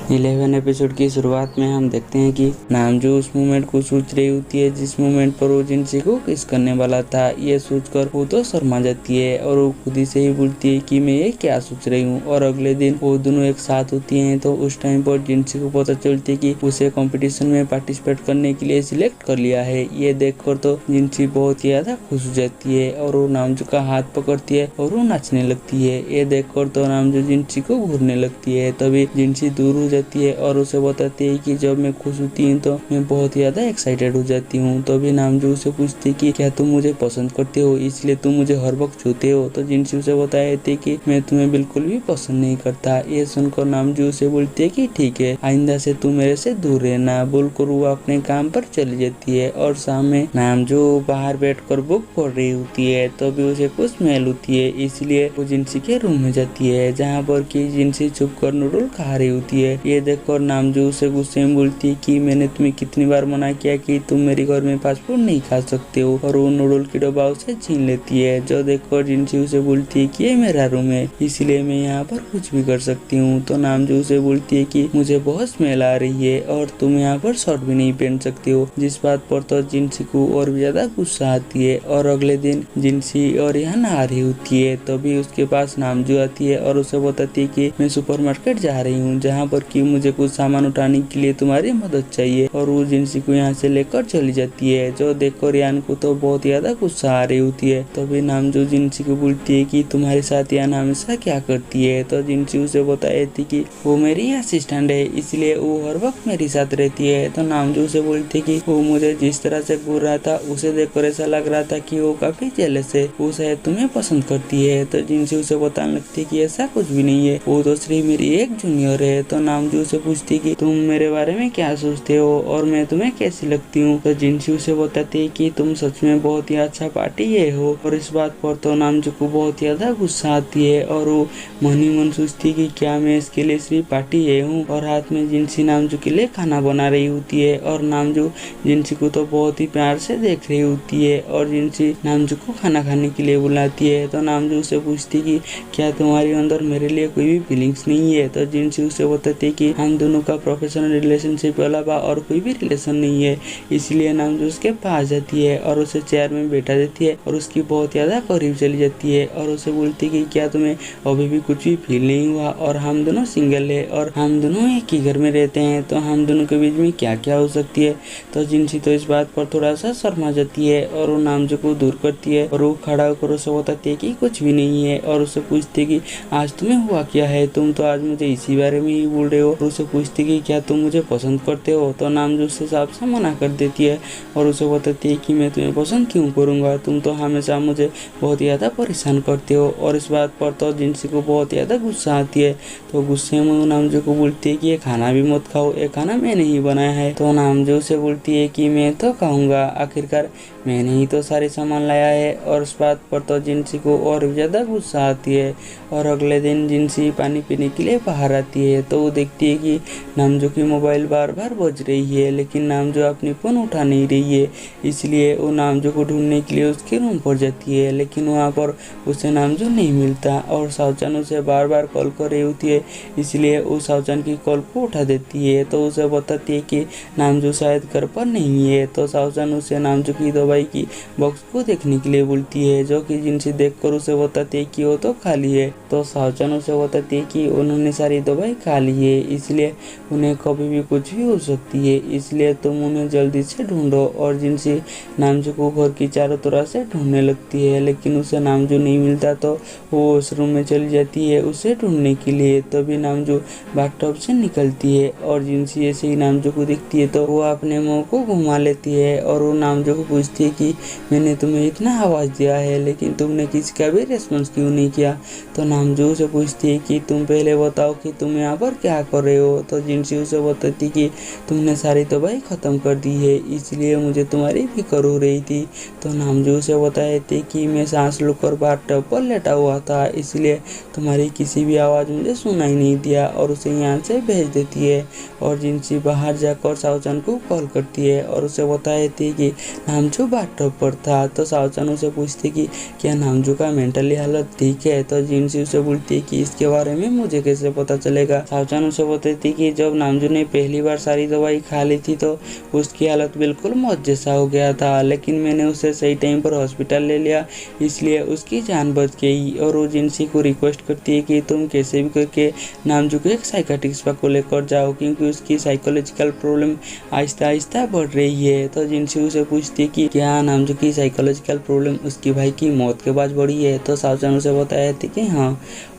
11 episode की शुरुआत में हम देखते हैं कि नामजू उस मोमेंट को सोच रही होती है जिस मोमेंट पर वो जिनसी को किस करने वाला था। ये सोचकर वो तो शर्मा जाती है और वो खुद ही से ही बोलती है कि मैं ये क्या सोच रही हूँ। और अगले दिन वो दोनों एक साथ होती हैं तो उस टाइम पर जिनसी को पता चलती है कि उसे कंपटीशन में पार्टिसिपेट करने के लिए सिलेक्ट कर लिया है। ये देखकर तो जिनसी बहुत ही ज्यादा खुश हो जाती है और वो नामजू का हाथ पकड़ती है और वो नाचने लगती है। ये देखकर तो नामजू जिनसी को घूरने लगती है। तभी जिनसी दूर हो जाती है और उसे बताती है कि जब मैं खुश होती हूँ तो मैं बहुत ज्यादा एक्साइटेड हो जाती हूँ। तो भी नामजू उसे पूछती कि क्या तुम मुझे पसंद करते हो इसलिए तुम मुझे हर वक्त छूते हो। तो जिनसी उसे बताती कि मैं तुम्हें बिल्कुल भी पसंद नहीं करता। ये सुनकर नामजू उसे बोलती है कि ठीक है, आइंदा से तुम मेरे से दूर रहना। बोलकर वो अपने काम पर चली जाती है और शाम में नामजू बाहर बैठकर बुक पढ़ रही होती है। तो भी उसे कुछ स्मेल होती है इसलिए वो जिनसी के रूम में जाती है जहाँ पर की जिनसी छुप कर नूडल खा रही होती है। ये देखकर नामजू उसे गुस्से में बोलती है कि मैंने तुम्हें कितनी बार मना किया कि तुम मेरे घर में फास्ट फूड नहीं खा सकते हो। और वो नूडल की डब्बा उसे छीन लेती है जो देखकर जिनसी उसे बोलती है कि ये मेरा रूम है इसलिए मैं यहाँ पर कुछ भी कर सकती हूँ। तो नामजू उसे बोलती है कि मुझे बहुत स्मेल आ रही है और तुम यहाँ पर शर्ट भी नहीं पहन सकती हो। जिस बात पर तो जिनसी को और भी ज्यादा गुस्सा आती है। और अगले दिन जिनसी और यहाँ नहा रही होती है तभी उसके पास नामजू आती है और उसे बताती है कि मैं सुपरमार्केट जा रही हूँ जहाँ पर कि मुझे कुछ सामान उठाने के लिए तुम्हारी मदद चाहिए। और वो जिनसी को यहाँ से लेकर चली जाती है जो देखकर यान को तो बहुत ज्यादा गुस्सा आ रही होती है। तभी नामजू जिनसी को बोलती है कि तुम्हारे साथ यान हमेशा क्या करती है। तो जिनसी उसे बताती कि वो मेरी असिस्टेंट है इसलिए वो हर वक्त मेरे साथ रहती है। तो नामजू उसे बोलती कि वो मुझे जिस तरह से घूर रहा था उसे देखकर ऐसा लग रहा था कि वो काफी जेलस है, वो शायद तुम्हें पसंद करती है। तो जिनसी उसे बताने लगती है कि ऐसा कुछ भी नहीं है, वो तो सिर्फ मेरी एक जूनियर है। तो नामजू उसे पूछती कि तुम मेरे बारे में क्या सोचते हो और मैं तुम्हें कैसी लगती हूँ। तो जिनसी उसे बताती है कि तुम सच में बहुत ही अच्छा पार्टी ये हो। और इस बात पर तो नामजू को बहुत ज्यादा गुस्सा आती है और वो मन ही मन सोचती कि क्या मैं इसके लिए सिर्फ पार्टी ये हूँ। और हाथ में जिनसी नामजू के लिए खाना बना रही होती है और नामजू जिनसी को तो बहुत ही प्यार से देख रही होती है और जिनसी नामजू को खाना खाने के लिए बुलाती है। तो नामजू उसे पूछती कि क्या तुम्हारे अंदर मेरे लिए कोई भी फीलिंग्स नहीं है। तो जिनसी उसे बताती कि हम दोनों का प्रोफेशनल रिलेशनशिप के अलावा और कोई भी रिलेशन नहीं है। इसलिए नामजू उसके पास जाती है और उसे चेयर में बैठा देती है और उसकी बहुत ज्यादा करीब चली जाती है और उसे बोलती कि क्या तुम्हें अभी भी कुछ भी फील नहीं हुआ और हम दोनों सिंगल है और हम दोनों एक ही घर में रहते हैं तो हम दोनों के बीच में क्या क्या हो सकती है। तो जिनसी तो इस बात पर थोड़ा सा शर्मा जाती है और वो नामजू को दूर करती है और वो खड़ा होकर उसे बताती है कि कुछ भी नहीं है और उसे पूछती है कि आज तुम्हें हुआ क्या है, तुम तो आज मुझे इसी बारे में ही बोल रहे हो। और उसे पूछती कि क्या तुम मुझे पसंद करते हो। तो नामजू उससे साफ से मना कर देती है और उसे बताती है कि मैं तुम्हें पसंद क्यों करूंगा, तुम तो हमेशा मुझे बहुत ज्यादा परेशान करते हो। और इस बात पर तो जिनसी को बहुत ज्यादा गुस्सा आती है। तो गुस्से में वो नामजू को बोलती है कि ये खाना भी मत खाओ, ये खाना मैंने ही बनाया है। तो नामजू से बोलती है कि मैं तो खाऊंगा, आखिरकार मैंने ही तो सारे सामान लाया है। और इस बात पर तो जिनसी को और भी ज्यादा गुस्सा आती है। और अगले दिन जिनसी पानी पीने के लिए बाहर आती है तो वो देखती है कि नामजू की मोबाइल बार बार बज रही है लेकिन नामजू अपनी फोन उठा नहीं रही है। इसलिए वो नामजू को ढूंढने के लिए उसके रूम पर जाती है लेकिन वहाँ पर उसे नामजू नहीं मिलता और सावचान उसे बार बार कॉल कर रही होती है इसलिए वो सावचान की कॉल को उठा देती है। तो उसे बताती है कि नामजू शायद घर पर नहीं है। तो सावचान उसे नामजू की दवाई की बॉक्स को देखने के लिए बोलती है जो कि जिनसी देखकर उसे बताती है कि वो तो खाली है। तो सावचान उसे बताती है कि उन्होंने सारी दवाई खा ली है इसलिए उन्हें कभी भी कुछ भी हो सकती है, इसलिए तुम उन्हें जल्दी से ढूंढो। और जिनसी नामजू को घर की चारों तरफ से ढूंढने लगती है लेकिन उसे नामजू नहीं मिलता तो वो उस रूम में चली जाती है उसे ढूंढने के लिए। तभी नामजू बाथटब से निकलती है और जिनसी ऐसे ही नामजू को दिखती है तो वो अपने मुंह को घुमा लेती है और वो नामजू को पूछती है कि मैंने तुम्हें इतना आवाज दिया है लेकिन तुमने किसी का भी रेस्पॉन्स क्यों नहीं किया। तो नामजू से पूछती है कि तुम पहले बताओ कि तुम यहाँ पर क्या कर रहे हो। तो जिनसी उसे बताती कि तुमने सारी दवाई खत्म कर दी है इसलिए मुझे तुम्हारी फिक्र हो रही थी। तो नामजू से बताए थे कि मैं सांस लेकर बाथटब पर लेटा हुआ था इसलिए तुम्हारी किसी भी आवाज़ मुझे सुनाई नहीं दिया और उसे यहाँ से भेज देती है। और जिनसी बाहर जाकर सावचान को कॉल करती है और उसे बताए थे कि नामजू बाथटब पर था। तो साओचान उसे पूछती कि क्या नामजू का मेंटली हालत ठीक है। तो जिनसी उसे बोलती है कि इसके बारे में मुझे कैसे पता चलेगा। साओचान उसे बताती कि जब नामजू ने पहली बार सारी दवाई खा ली थी तो उसकी हालत बिल्कुल मौत जैसा हो गया था, लेकिन मैंने उसे सही टाइम पर हॉस्पिटल ले लिया, इसलिए उसकी जान बच गई। और वो जिनसी को रिक्वेस्ट करती है कि तुम कैसे भी करके नामजू को एक साइकाट्रिस्ट को लेकर जाओ, क्योंकि उसकी साइकोलॉजिकल प्रॉब्लम आहिस्ता आहिस्ता बढ़ रही है। तो जिनसी उसे पूछती है कि क्या नामजू की साइकोलॉजिकल प्रॉब्लम उसकी भाई की मौत के बाद बढ़ी है। तो साओचान उसे बताया थी कि हाँ।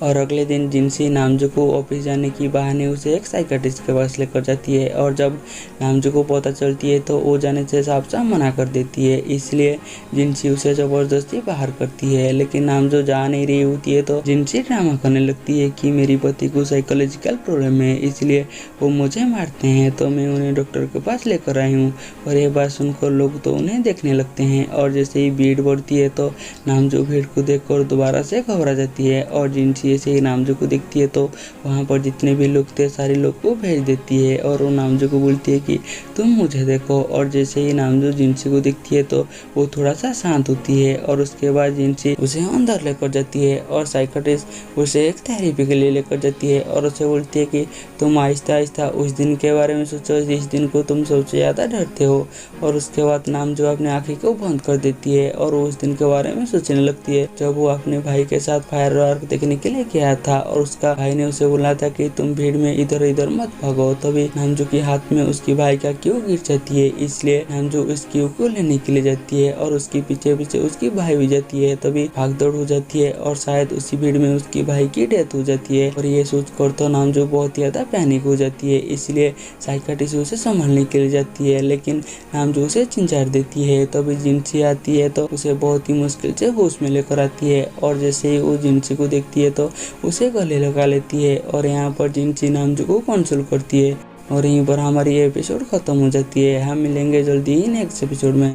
और अगले दिन जिनसी नामजू को ऑफिस जाने की बहाने उसे एक साइकाट्रिस्ट के पास लेकर जाती है, और जब नामजू को पता चलती है तो वो जाने से साफ साफ मना कर देती है। इसलिए जिनसी उसे जबरदस्ती बाहर करती है, लेकिन नामजू जा नहीं रही होती है तो जिनसी ड्रामा करने लगती है कि मेरी पति को साइकोलॉजिकल प्रॉब्लम है, इसलिए वो मुझे मारते हैं, तो मैं उन्हें डॉक्टर के पास लेकर आई हूँ। और ये बात सुनकर लोग तो उन्हें देखने लगते हैं, और जैसे ही भीड़ बढ़ती है तो नामजू भीड़ को देखकर दोबारा से घबरा जाती है। और जिनसी ऐसे ही नामजू को देखती है तो वहाँ पर जितने भी लोग थे सारे लोग को भेज देती है, और वो नामजू को बोलती है कि तुम मुझे देखो। और जैसे ही नामजू जिनसी को देखती है तो वो थोड़ा सा शांत होती है, और उसके बाद जिनसी उसे अंदर लेकर जाती है, और साइकाट्रिस्ट उसे एक थेरेपी के लिए लेकर जाती है, और उसे बोलती है कि तुम आहिस्ता आहिस्ता उस दिन के बारे में सोचो जिस दिन को तुम सबसे ज़्यादा डरते हो। और उसके बाद नामजू अपनी आँखें को बंद कर देती है, और वो उस दिन के बारे में सोचने लगती है जब वो अपने भाई के साथ फायरवर्क देखने के लिए गया था, और उसका भाई ने उसे बोला था कि तुम भीड़ में इधर इधर मत भागो। तभी नामजू के हाथ में उसकी भाई का क्यू गिर जाती है, इसलिए नामजू उस क्यू को लेने के लिए जाती है, और उसके पीछे पीछे उसकी भाई भी जाती है। तभी भागदौड़ हो जाती है, और शायद उसी भीड़ में उसकी भाई की डेथ हो जाती है। और ये सोचकर तो नामजू बहुत ज्यादा पैनिक हो जाती है, इसलिए साइकाट्रिस्ट उसे संभालने के लिए जाती है, लेकिन नामजू उसे चिंचार देती है। तभी जिनसी आती है तो उसे बहुत ही मुश्किल से होश में लेकर आती है, और जैसे ही वो जिनसी को देखती है तो उसे गले लगा लेती है, और यहाँ पर जिनसी नामजू को कंसोल करती है। और यहीं पर हमारी एपिसोड खत्म हो जाती है। हम मिलेंगे जल्दी ही नेक्स्ट एपिसोड में।